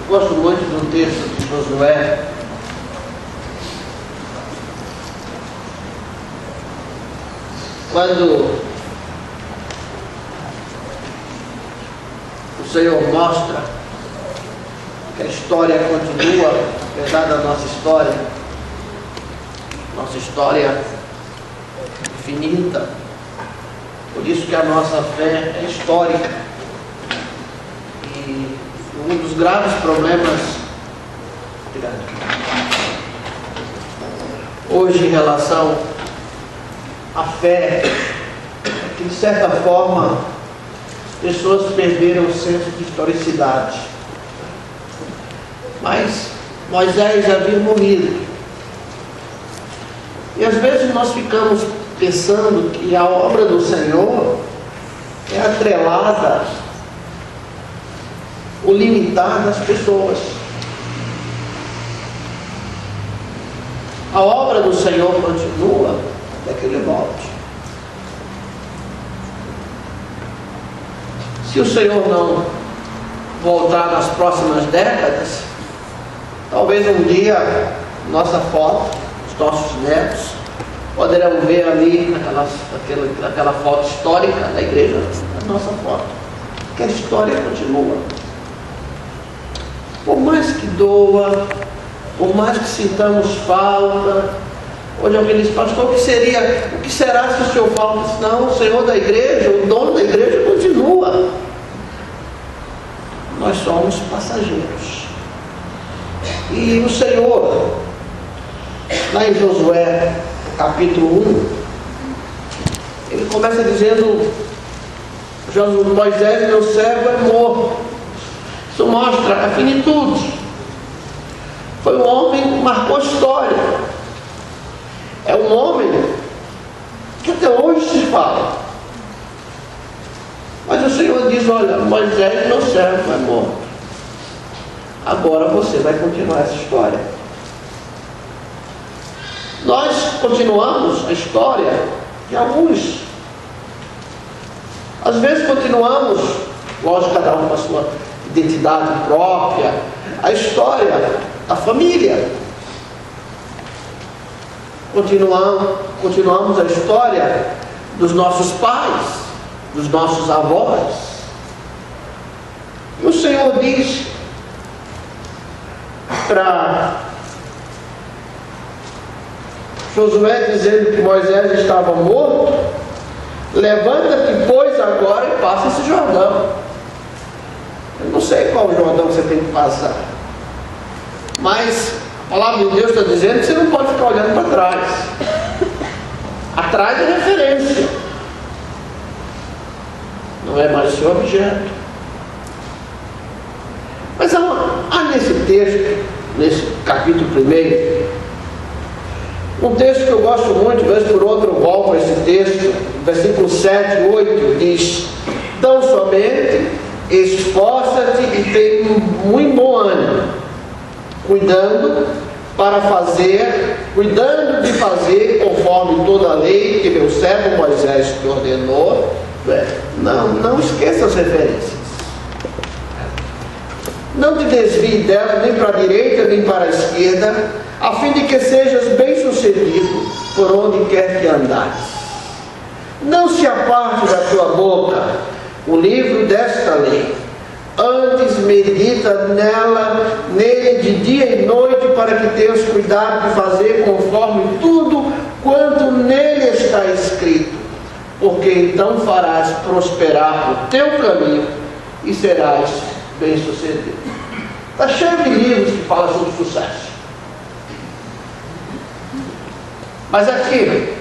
Gosto muito do texto de Josué. Quando o Senhor mostra que a história continua, apesar da nossa história infinita, por isso que a nossa fé é histórica. E um dos graves problemas hoje em relação à fé é que, de certa forma, as pessoas perderam o senso de historicidade. Mas Moisés havia morrido. E às vezes nós ficamos pensando que a obra do Senhor é atrelada ou limitada às pessoas. A obra do Senhor continua até que Ele volte. Se o Senhor não voltar nas próximas décadas, talvez um dia nossa foto, os nossos netos, poderão ver ali aquela foto histórica da igreja, a nossa foto, que a história continua. Por mais que doa, por mais que sintamos falta, hoje alguém diz: pastor, o que será se o senhor fala? Não, o Senhor da igreja, o dono da igreja continua. Nós somos passageiros. E o Senhor, lá em Josué, capítulo 1, ele começa dizendo: Moisés, meu servo, é morto. Isso mostra a finitude. Foi um homem que marcou a história. É um homem que até hoje se fala. Mas o Senhor diz: olha, Moisés, meu servo, é morto. Agora você vai continuar essa história. Nós continuamos a história de alguns. Às vezes continuamos, lógico, cada um com a sua identidade própria, a história da família. Continuamos a história dos nossos pais, dos nossos avós. E o Senhor diz para Josué, dizendo que Moisés estava morto: levanta-te, pois, agora e passa esse Jordão. Eu não sei qual Jordão você tem que passar, mas a palavra de Deus está dizendo que você não pode ficar olhando para trás. Atrás é referência, não é mais seu objeto. Mas há nesse texto, nesse capítulo 1, um texto que eu gosto muito, vez por outra eu volto a esse texto, versículo 7 e 8, diz: tão somente esforça-te e tem muito bom ânimo, cuidando de fazer conforme toda a lei que meu servo Moisés te ordenou. Não esqueça as referências. Não te desvie dela nem para a direita nem para a esquerda, a fim de que sejas bem sucedido por onde quer que andares. Não se aparte da tua boca o livro desta lei, antes medita nele de dia e noite, para que tenhas cuidado de fazer conforme tudo quanto nele está escrito, porque então farás prosperar o teu caminho e serás bem sucedido. Está cheio de livros que falam sobre sucesso. Mas aqui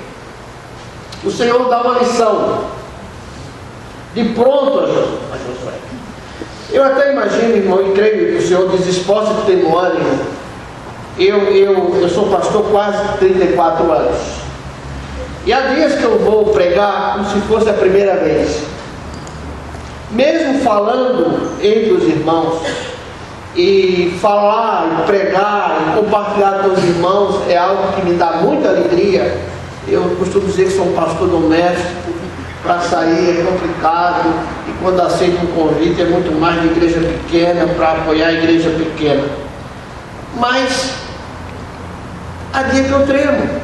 o Senhor dá uma lição de pronto a Josué. Eu até imagino, irmão, e creio que o Senhor diz: esforça que tem no ânimo. Eu sou pastor quase 34 anos. E há dias que eu vou pregar como se fosse a primeira vez. Mesmo falando entre os irmãos, e falar, e pregar, e compartilhar com os irmãos é algo que me dá muita alegria. Eu costumo dizer que sou um pastor doméstico. Para sair é complicado, E quando aceita um convite é muito mais de igreja pequena, para apoiar a igreja pequena. Mas há dia que eu tremo,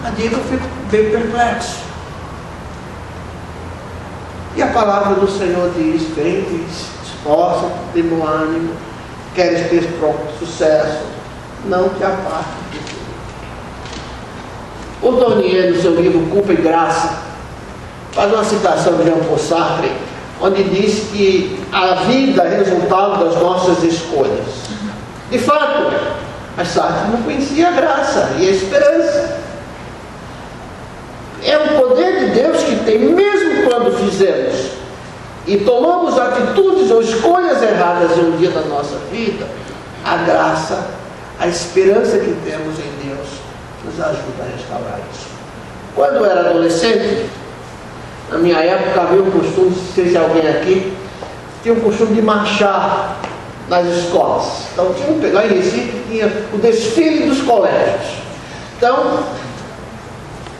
há dia que eu fico bem perplexo. E a palavra do Senhor diz: vem, esforça, tem bom ânimo, queres ter próprio sucesso, não te aparte de Deus. O Tornier, no seu livro Culpa e Graça, faz uma citação de Jean-Paul Sartre, onde diz que a vida é resultado das nossas escolhas. De fato, mas Sartre não conhecia a graça e a esperança. É o poder de Deus que tem, mesmo quando fizemos e tomamos atitudes ou escolhas erradas em um dia da nossa vida, a graça, a esperança que temos em Deus nos ajuda a restaurar isso. Quando eu era adolescente, na minha época havia o costume, não sei se alguém aqui, tinha o costume de marchar nas escolas. Então lá em Recife tinha o desfile dos colégios. Então,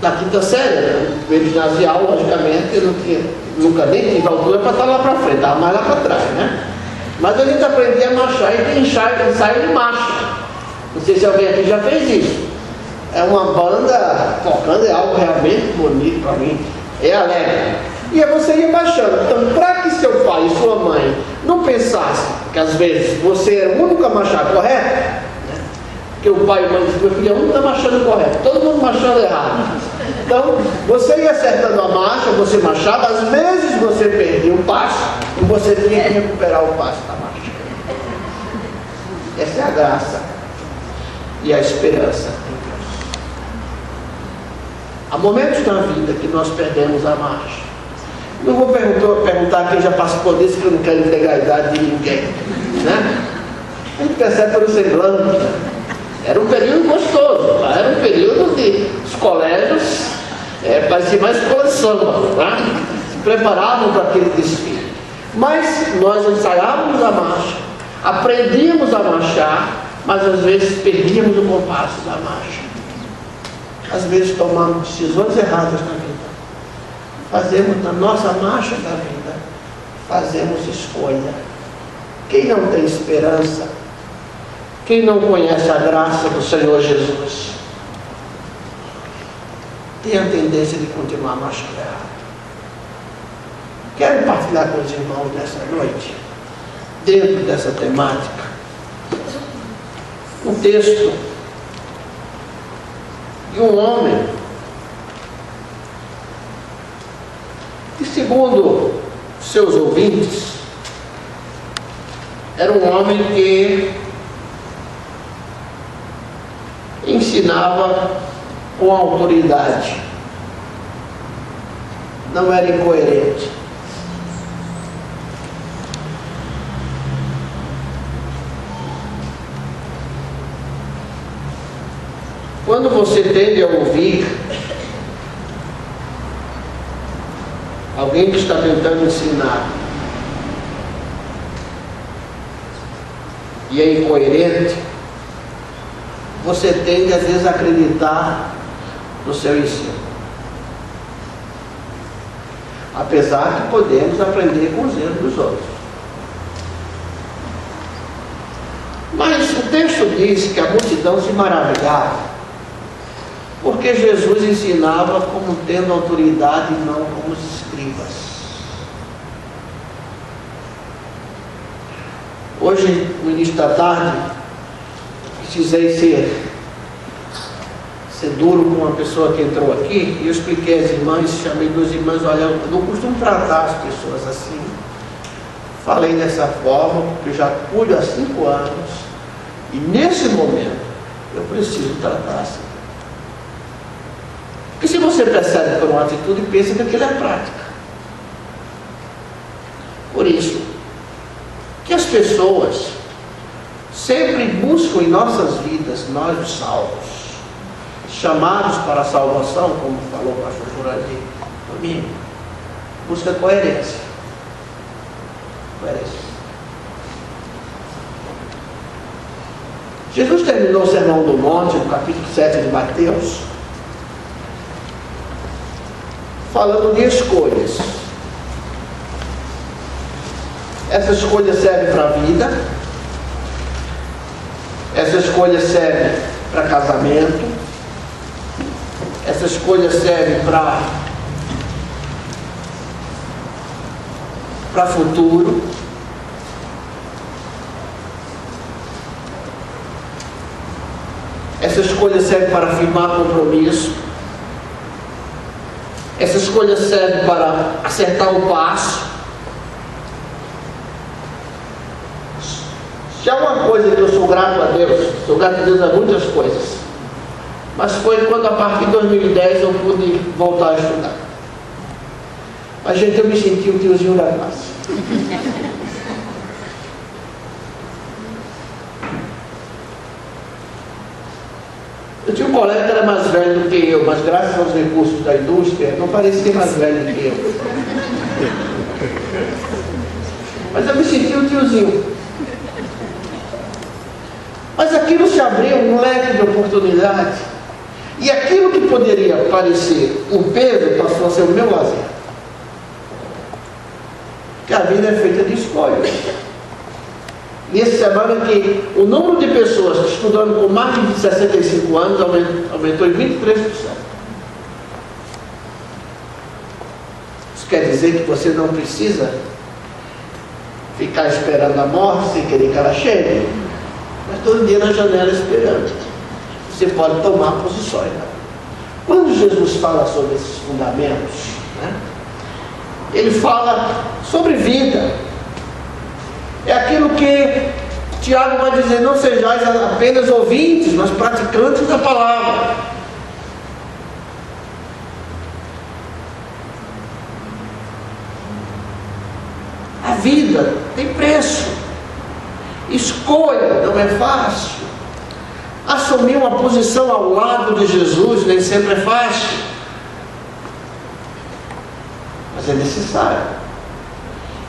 na quinta série, no ginasial, logicamente, eu não tinha, nunca nem tive altura para estar lá para frente, estava mais lá para trás, né? Mas a gente aprendia a marchar e tem ensaio de marcha. Não sei se alguém aqui já fez isso. É uma banda tocando, é algo realmente bonito para mim, é alegre. E aí você ia baixando. Então, para que seu pai e sua mãe não pensassem que às vezes você era o único a marchar correto, né? Porque o pai e a mãe dizem: meu filho é o único a marchando correto, todo mundo marchando errado. Então, você ia acertando a marcha, você marchava, às vezes você perdia o passo e você tinha que recuperar o passo da marcha. Essa é a graça e a esperança em Deus. Há momentos na vida que nós perdemos a marcha. Não vou perguntar quem já participou disso, que eu não quero entregar a idade de ninguém, né? A gente percebe pelo semblante, né? Era um período gostoso, era um período de os colégios, parecia mais escola de samba, né? Se preparavam para aquele desfile. Mas nós ensaiávamos a marcha, aprendíamos a marchar, mas às vezes perdíamos o compasso da marcha. Às vezes tomamos decisões erradas na vida. Fazemos na nossa marcha da vida, fazemos escolha. Quem não tem esperança, quem não conhece a graça do Senhor Jesus, tem a tendência de continuar marchando errado. Quero partilhar com os irmãos nessa noite, dentro dessa temática, um texto de um homem que, segundo seus ouvintes, era um homem que ensinava com autoridade, não era incoerente. Quando você tende a ouvir alguém que está tentando ensinar e é incoerente, você tende às vezes a acreditar no seu ensino. Apesar que podemos aprender com os erros dos outros. Mas o texto diz que a multidão se maravilhava porque Jesus ensinava como tendo autoridade e não como os escribas. Hoje, no início da tarde, precisei ser duro com uma pessoa que entrou aqui, e eu expliquei às irmãs, chamei duas irmãs: olha, eu não costumo tratar as pessoas assim. Falei dessa forma, porque eu já cuido há 5 anos, e nesse momento eu preciso tratar assim. Porque se você percebe por uma atitude, pensa que aquilo é prática. Por isso, que as pessoas sempre buscam em nossas vidas, nós os salvos, chamados para a salvação, como falou o pastor Jurandir domingo, busca coerência. Coerência. Jesus terminou o Sermão do Monte, no capítulo 7 de Mateus, falando de escolhas. Essa escolha serve para a vida. Essa escolha serve para casamento. Essa escolha serve para futuro. Essa escolha serve para afirmar compromisso. Essa escolha serve para acertar o passo. Se há uma coisa que eu sou grato a Deus a muitas coisas, mas foi quando a partir de 2010 eu pude voltar a estudar. Mas, gente, eu me senti o tiozinho da classe. Eu tinha um colega que era mais velho do que eu, mas graças aos recursos da indústria, não parecia mais velho do que eu. Mas eu me senti o tiozinho. Mas aquilo se abriu um leque de oportunidade. E aquilo que poderia parecer um peso passou a ser o meu lazer. Porque a vida é feita de escolhas. E essa semana que o número de pessoas estudando com mais de 65 anos aumentou em 23%. Isso quer dizer que você não precisa ficar esperando a morte sem querer que ela chegue, mas todo dia na janela esperando. Você pode tomar posições. Quando Jesus fala sobre esses fundamentos, ele fala sobre vida. É aquilo que Tiago vai dizer: não sejais apenas ouvintes, mas praticantes da palavra. A vida tem preço. Escolha não é fácil. Assumir uma posição ao lado de Jesus nem sempre é fácil, mas é necessário.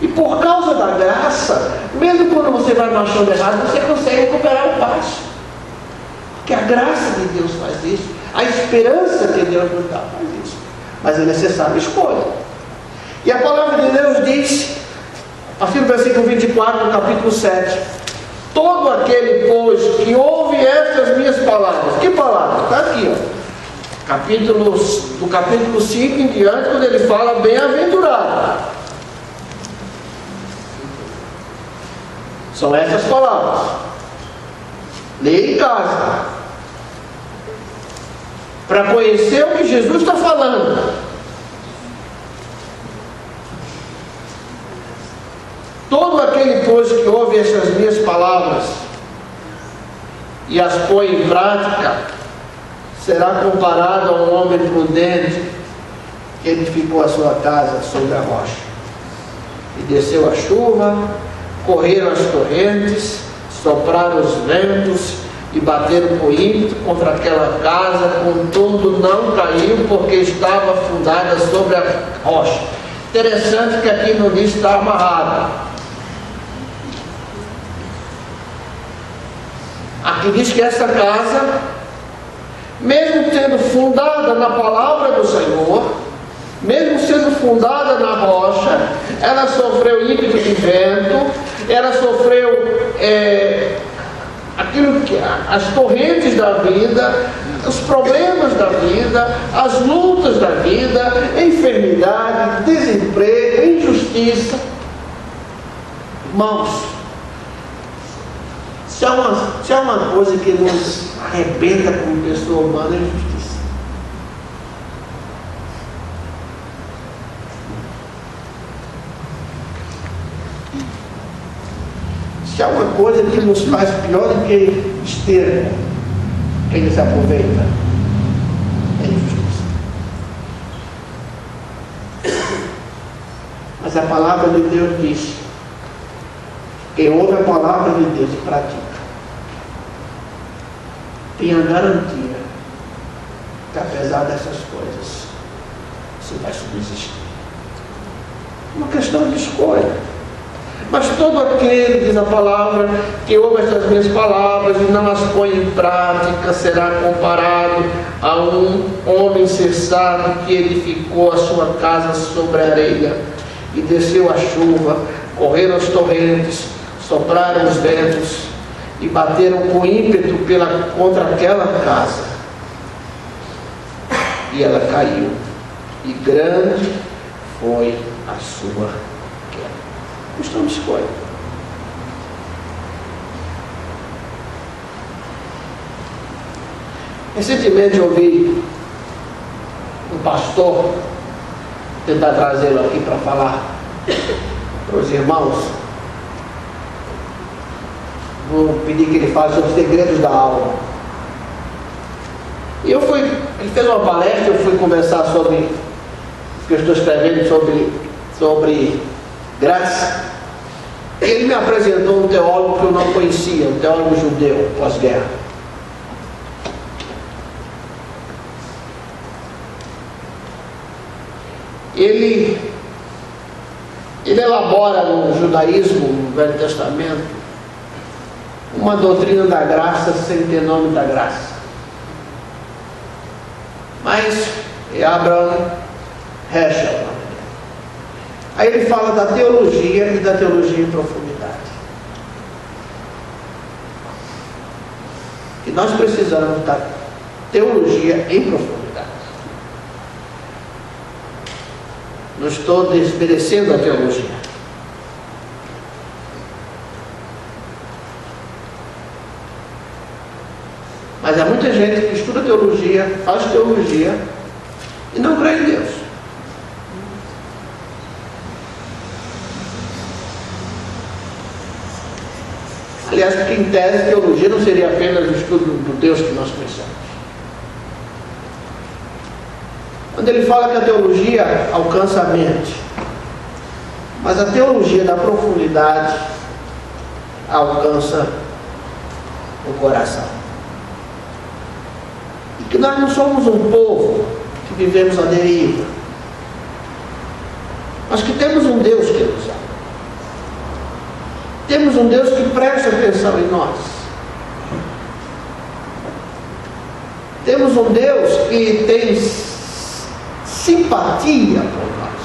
E por causa da graça, mesmo quando você vai marchando errado, você consegue recuperar o passo. Porque a graça de Deus faz isso, a esperança que Deus nos dá faz isso. Mas é necessário escolha. E a palavra de Deus diz, assim no versículo 24, no capítulo 7, todo aquele, pois, que ouve estas minhas palavras. Que palavras? Está aqui, ó. Do capítulo 5 em diante, quando ele fala bem-aventurado. São essas palavras. Leia em casa, para conhecer o que Jesus está falando. Todo aquele, pois, que ouve essas minhas palavras e as põe em prática, será comparado a um homem prudente que edificou a sua casa sobre a rocha. E desceu a chuva, correram as torrentes, sopraram os ventos e bateram com ímpeto contra aquela casa, contudo não caiu, porque estava fundada sobre a rocha. Interessante que aqui não diz está amarrado. Aqui diz que essa casa, mesmo sendo fundada na palavra do Senhor, mesmo sendo fundada na rocha, ela sofreu ímpeto de vento, ela sofreu as torrentes da vida, os problemas da vida, as lutas da vida, enfermidade, desemprego, injustiça. Irmãos, se há uma coisa que nos arrebenta como pessoa humana, é a injustiça. Se há uma coisa que nos faz pior do que esteira, quem se aproveita, é a injustiça. Mas a palavra de Deus diz: quem ouve a palavra de Deus e pratica, tem a garantia que, apesar dessas coisas, você vai subsistir. Uma questão de escolha. Mas todo aquele, diz a palavra, que ouve estas minhas palavras e não as põe em prática, será comparado a um homem sensato que edificou a sua casa sobre a areia, e desceu a chuva, correram as torrentes, sopraram os ventos e bateram com ímpeto contra aquela casa. E ela caiu, e grande foi a sua queda. Custou uma escolha. Recentemente eu ouvi um pastor tentar trazê-lo aqui para falar para os irmãos. Vou pedir que ele fale sobre os segredos da alma. E ele fez uma palestra, eu fui conversar sobre o que eu estou escrevendo sobre graça. E ele me apresentou um teólogo que eu não conhecia, um teólogo judeu pós-guerra. Ele elabora no judaísmo, no Velho Testamento, uma doutrina da graça sem ter nome da graça. Mas é Abraham Heschel. Aí ele fala da teologia e da teologia em profundidade. E nós precisamos da teologia em profundidade. Não estou desmerecendo a teologia. Mas há muita gente que estuda teologia, faz teologia e não crê em Deus. Aliás, porque em tese teologia não seria apenas o estudo do Deus que nós conhecemos. Quando ele fala que a teologia alcança a mente, mas a teologia da profundidade alcança o coração. E que nós não somos um povo que vivemos à deriva, mas que temos um Deus que nos ama. Temos um Deus que presta atenção em nós. Temos um Deus que tem simpatia por nós,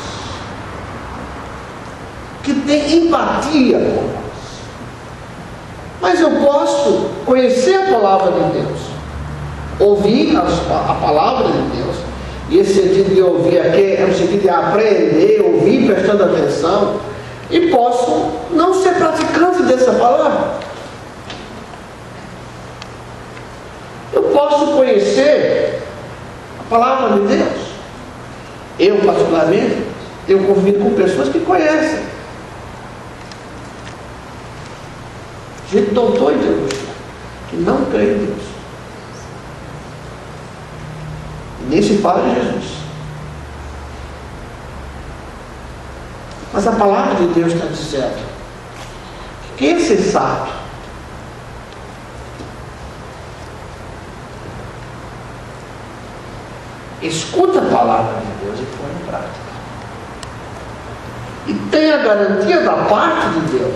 que tem empatia por nós. Mas eu posso conhecer a palavra de Deus, ouvir a palavra de Deus, e esse sentido de ouvir aqui é o sentido de aprender, ouvir prestando atenção, e posso não ser praticante dessa palavra. Eu posso conhecer a palavra de Deus. Eu, particularmente, tenho convivido com pessoas que conhecem. Gente doutor em teologia, que não crê em Deus. E nem se fala de Jesus. Mas a palavra de Deus está dizendo que quem é sensato escuta a palavra de Deus e põe em prática. E tem a garantia da parte de Deus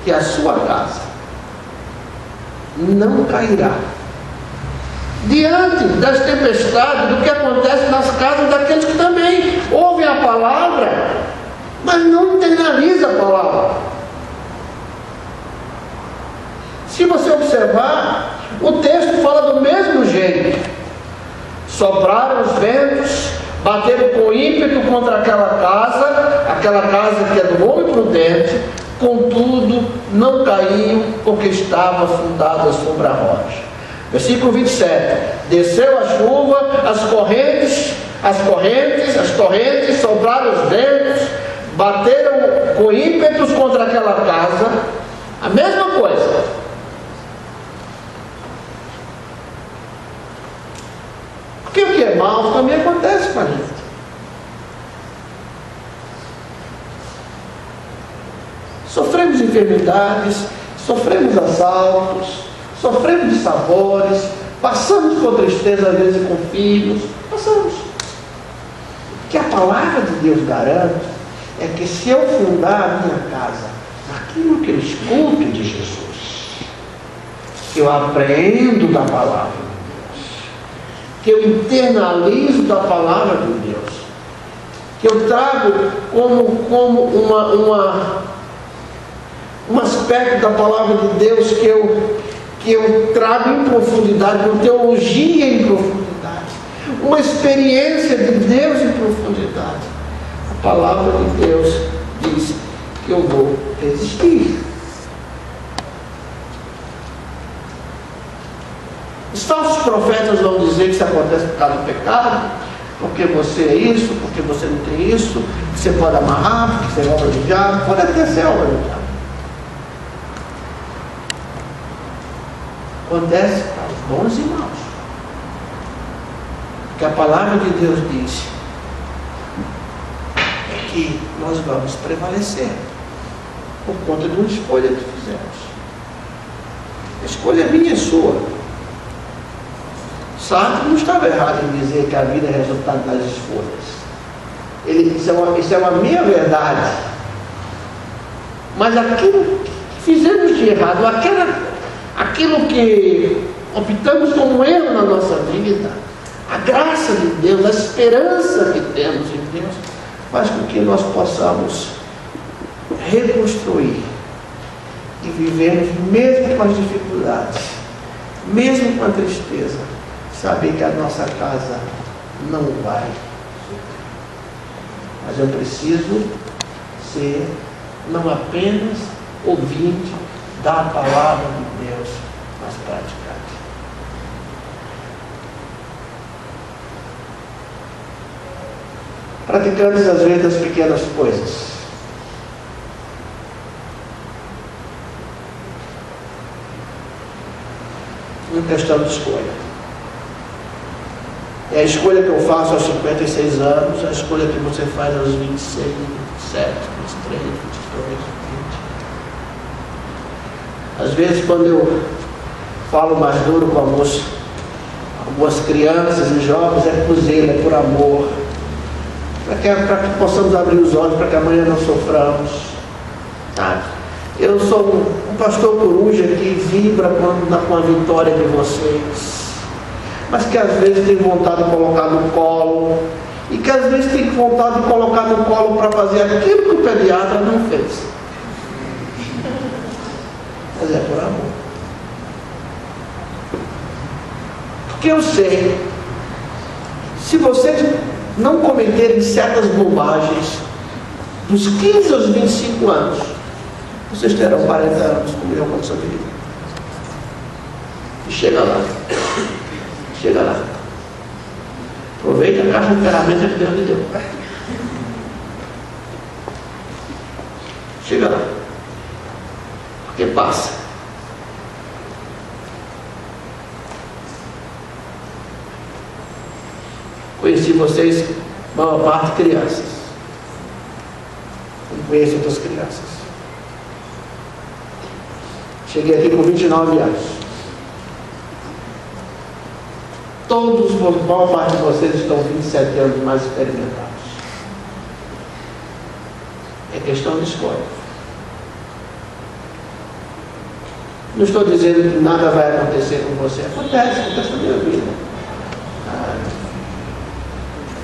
que a sua casa não cairá diante das tempestades, do que acontece nas casas daqueles que também ouvem a palavra, mas não internalizam a palavra. Se você observar, o texto fala do mesmo jeito. Sopraram os ventos, bateram com ímpeto contra aquela casa que é do homem prudente, contudo não caiu, porque estava fundada sobre a rocha. Versículo 27, desceu a chuva, as torrentes, sopraram os ventos, bateram com ímpetos contra aquela casa, a mesma coisa. Porque o que é mal também acontece com a gente. Sofremos enfermidades, sofremos assaltos, sofremos de sabores, passamos por tristeza às vezes com filhos, passamos. O que a palavra de Deus garante é que se eu fundar a minha casa naquilo que eu escuto de Jesus, que eu aprendo da palavra de Deus, que eu internalizo da palavra de Deus, que eu trago como um aspecto da palavra de Deus que eu trago em profundidade, uma teologia em profundidade, uma experiência de Deus em profundidade. A palavra de Deus diz que eu vou resistir. Os falsos profetas vão dizer que isso acontece por causa do pecado, porque você é isso, porque você não tem isso, que você pode amarrar, porque você é obra do diabo, pode até ser obra do diabo. Acontece para os bons e maus. Porque a palavra de Deus diz é que nós vamos prevalecer por conta de uma escolha que fizemos. A escolha é minha e sua. Sartre não estava errado em dizer que a vida é resultado das escolhas. Isso é uma meia verdade. Mas aquilo que fizemos de errado, aquilo que optamos como erro na nossa vida, a graça de Deus, a esperança que temos em Deus, faz com que nós possamos reconstruir e vivermos mesmo com as dificuldades, mesmo com a tristeza, saber que a nossa casa não vai sofrer. Mas eu preciso ser não apenas ouvinte da palavra de Deus, mas praticante. Praticantes às vezes das pequenas coisas. Uma questão de escolha. É a escolha que eu faço aos 56 anos, a escolha que você faz aos 26, 27, 23, 22, 20. Às vezes, quando eu falo mais duro com algumas crianças e jovens, é por zelo, é por amor, para que possamos abrir os olhos, para que amanhã não soframos. Tá? Eu sou um pastor coruja que vibra com a vitória de vocês, mas que às vezes tem vontade de colocar no colo, e que às vezes tem vontade de colocar no colo para fazer aquilo que o pediatra não fez. Mas é por amor. Porque eu sei, se vocês não cometerem certas bobagens dos 15 aos 25 anos, vocês terão 40 anos como eu quando sou vida. E chega lá. Chega lá. Aproveita a caixa de ferramentas que Deus lhe deu. Chega lá. Porque passa. Conheci vocês, maior parte, crianças. Não conheço outras crianças. Cheguei aqui com 29 anos. Todos, maior parte de vocês estão 27 anos mais experimentados. É questão de escolha. Não estou dizendo que nada vai acontecer com você. Acontece na minha vida.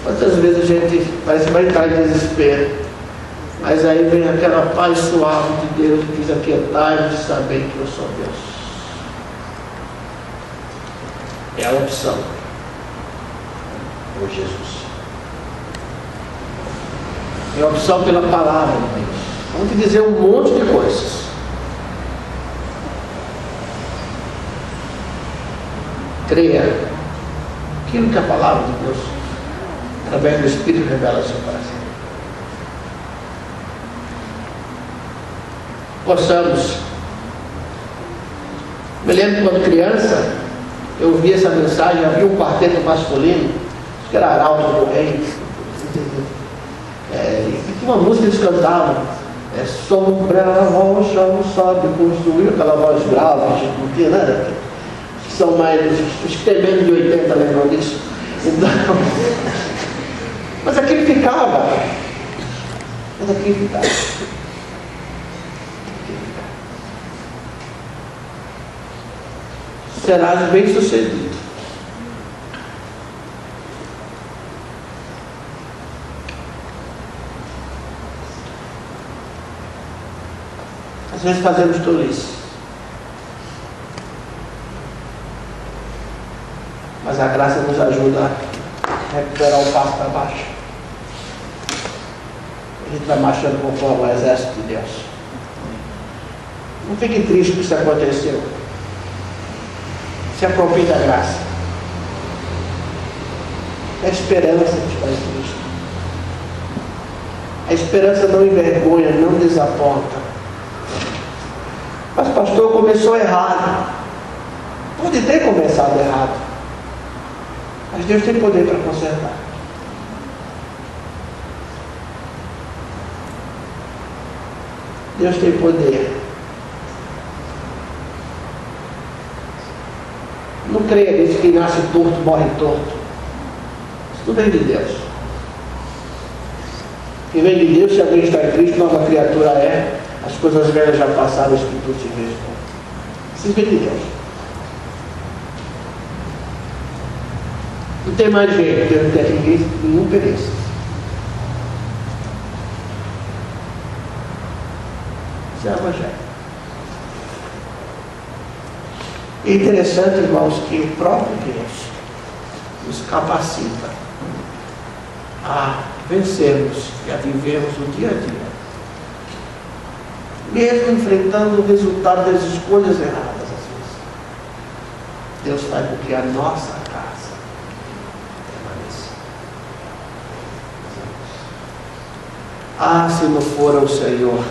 Quantas vezes a gente parece que vai entrar em desespero, mas aí vem aquela paz suave de Deus que diz: aquietai-vos de saber que eu sou Deus. É a opção por Jesus. É a opção pela palavra de Deus. Vamos te dizer um monte de coisas. Creia aquilo que a palavra de Deus, através do Espírito, revela ao seu coração. Possamos. Me lembro quando criança, eu ouvi essa mensagem, havia um quarteto masculino, acho que era Arauto do Rei, tinha uma música que eles cantavam, sombra, rocha, não sabe construir, aquela voz grave, não tinha nada, que são mais, os que têm menos de 80 lembram disso. Então, mas aquilo ficava, serás bem sucedido. Às vezes fazemos tolice. Mas a graça nos ajuda a recuperar o passo para baixo. A gente vai marchando conforme o exército de Deus. Não fique triste que isso aconteceu. Se aproprie da graça. A esperança que está em Cristo. A esperança não envergonha, não desaponta. Mas pastor, começou errado. Pode ter começado errado. Mas Deus tem poder para consertar. Deus tem poder. Não creia nisso, quem nasce torto, morre torto. Isso tudo vem de Deus. Quem vem de Deus, se alguém está em Cristo, nova criatura é. As coisas velhas já passaram, as que tudo se fez. Isso vem de Deus. Não tem mais jeito, Deus não quer que nenhum pereça. Isso é o Evangelho. É interessante, irmãos, que o próprio Deus nos capacita a vencermos e a vivermos o dia a dia, mesmo enfrentando o resultado das escolhas erradas às vezes. Deus faz com que a nossa casa permaneça. Ah, se não for o Senhor,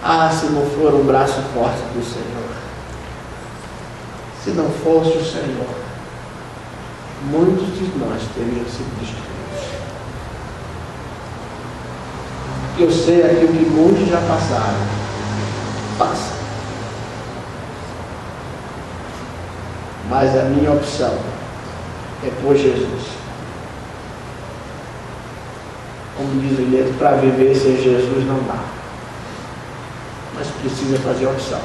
ah, se não for o braço forte do Senhor, se não fosse o Senhor, muitos de nós teriam sido destruídos. Eu sei aquilo que muitos já passaram. Passa. Mas a minha opção é por Jesus. Como diz o Neto, para viver sem Jesus não dá. Mas precisa fazer a opção.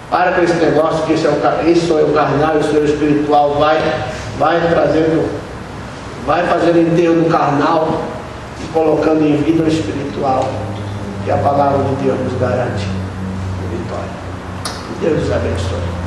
Para com esse negócio que esse é o carnal, isso é o espiritual, vai fazendo enterro do carnal e colocando em vida o espiritual, que a palavra de Deus nos garante vitória. Deus nos abençoe.